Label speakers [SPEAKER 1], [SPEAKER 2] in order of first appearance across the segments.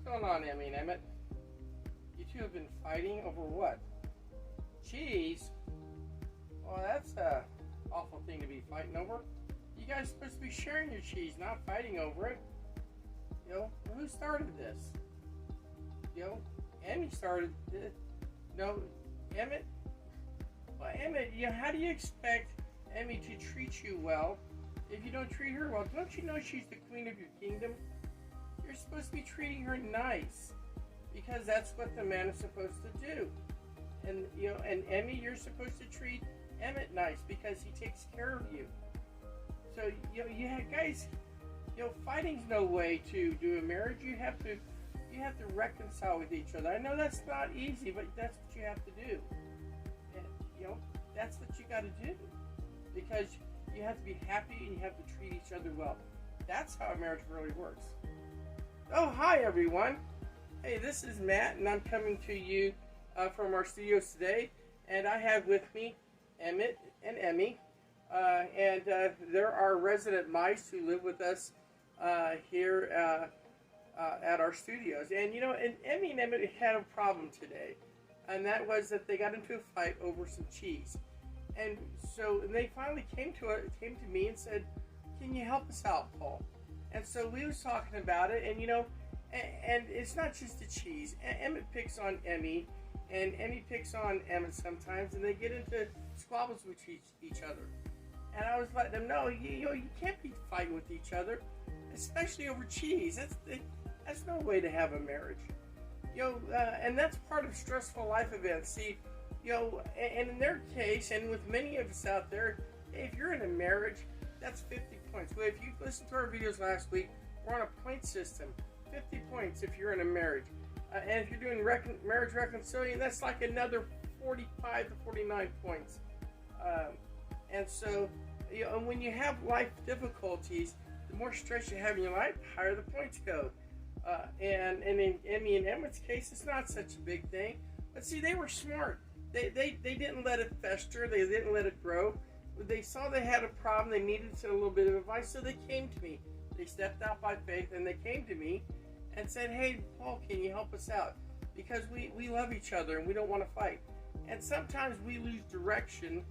[SPEAKER 1] going on, Emmy and Emmett? You two have been fighting over what? Cheese? Well, that's a awful thing to be fighting over. You guys are supposed to be sharing your cheese, not fighting over it. Who started this? Emmy started it. No, Emmett? Well, Emmett, how do you expect Emmy to treat you well if you don't treat her well? Don't you know she's the queen of your kingdom? You're supposed to be treating her nice because that's what the man is supposed to do. And and Emmy, you're supposed to treat Emmett nice because he takes care of you. So guys, fighting's no way to do a marriage. You have to reconcile with each other. I know that's not easy, but that's what you have to do. And that's what you got to do because you have to be happy and you have to treat each other well. That's how a marriage really works. Oh, hi everyone. Hey, this is Matt, and I'm coming to you from our studios today, and I have with me Emmett and Emmy, and they're our resident mice who live with us here at our studios. And and Emmy and Emmett had a problem today, and that was that they got into a fight over some cheese, and they finally came to me and said, "Can you help us out, Paul?" And so we was talking about it, and and it's not just the cheese. Emmett picks on Emmy, and Emmy picks on Emmett sometimes, and they get into squabbles with each other. And I was letting them know, you can't be fighting with each other, especially over cheese. That's no way to have a marriage. And that's part of stressful life events. See, and in their case, and with many of us out there, if you're in a marriage, that's 50 points. Well, if you've listened to our videos last week, we're on a point system. 50 points if you're in a marriage. And if you're doing marriage reconciliation, that's like another 45 to 49 points. And so, and when you have life difficulties, the more stress you have in your life, the higher the points go. And in Emmy and Emmett's case, it's not such a big thing. But see, they were smart. They didn't let it fester. They didn't let it grow. They saw they had a problem. They needed a little bit of advice, so they came to me. They stepped out by faith, and they came to me and said, "Hey, Paul, can you help us out? Because we love each other, and we don't want to fight. And sometimes we lose direction,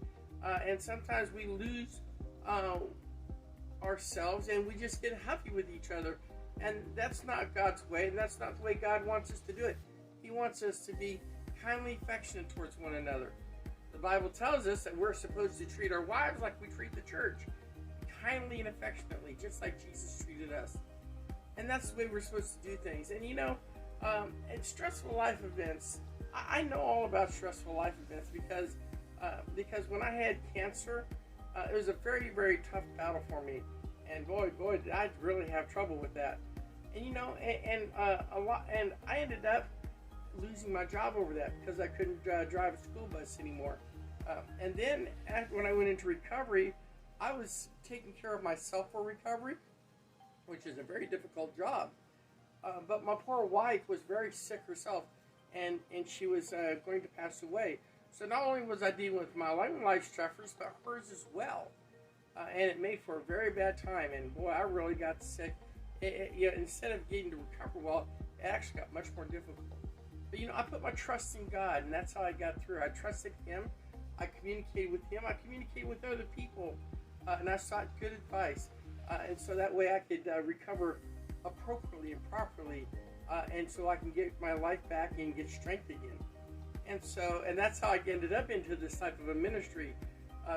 [SPEAKER 1] and sometimes we lose ourselves, and we just get huffy with each other. And that's not God's way, and that's not the way God wants us to do it. He wants us to be kindly affectionate towards one another. The Bible tells us that we're supposed to treat our wives like we treat the church, kindly and affectionately, just like Jesus treated us. And that's the way we're supposed to do things. And in stressful life events, I know all about stressful life events because when I had cancer, it was a very, very tough battle for me. And boy, did I really have trouble with that. And and I ended up losing my job over that because I couldn't drive a school bus anymore. And then when I went into recovery, I was taking care of myself for recovery, which is a very difficult job. But my poor wife was very sick herself, and she was going to pass away. So not only was I dealing with my own life stressors, but hers as well. And it made for a very bad time. And boy, I really got sick. Instead of getting to recover well, it actually got much more difficult. But I put my trust in God, and that's how I got through. I trusted Him. I communicated with Him. I communicated with other people, and I sought good advice. And so that way I could recover appropriately and properly, and so I can get my life back and get strength again. And that's how I ended up into this type of a ministry,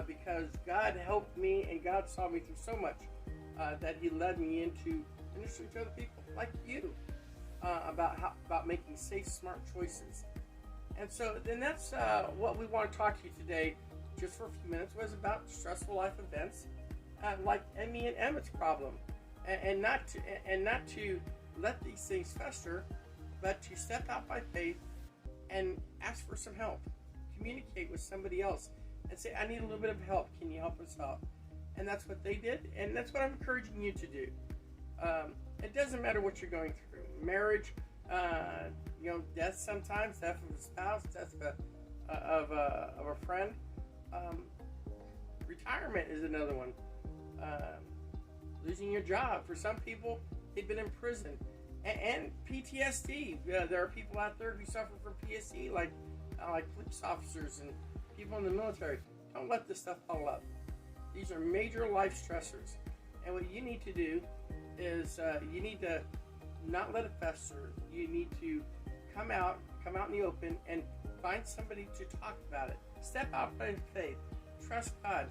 [SPEAKER 1] because God helped me and God saw me through so much that He led me into ministry to other people like you about making safe, smart choices. And so then that's what we want to talk to you today, just for a few minutes, was about stressful life events. Like Emmy and Emmett's problem, and not to let these things fester, but to step out by faith and ask for some help. Communicate with somebody else and say, "I need a little bit of help. Can you help us out?" And that's what they did, and that's what I'm encouraging you to do. It doesn't matter what you're going through. Marriage, death sometimes, death of a spouse, death of a friend. Retirement is another one. Losing your job. For some people, they've been in prison. and PTSD. There are people out there who suffer from PTSD, like police officers and people in the military. Don't let this stuff bottle up. These are major life stressors, and what you need to do is you need to not let it fester. You need to come out in the open, and find somebody to talk about it. Step out by faith, trust God,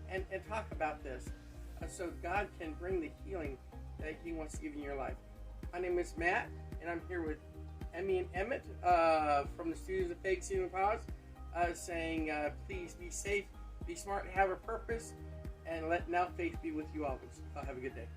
[SPEAKER 1] and talk about this, so God can bring the healing that He wants to give in your life. My name is Matt, and I'm here with Emmy and Emmett from the studios of Fake Cinema Pause, saying please be safe, be smart, have a purpose, and let now faith be with you always. Have a good day.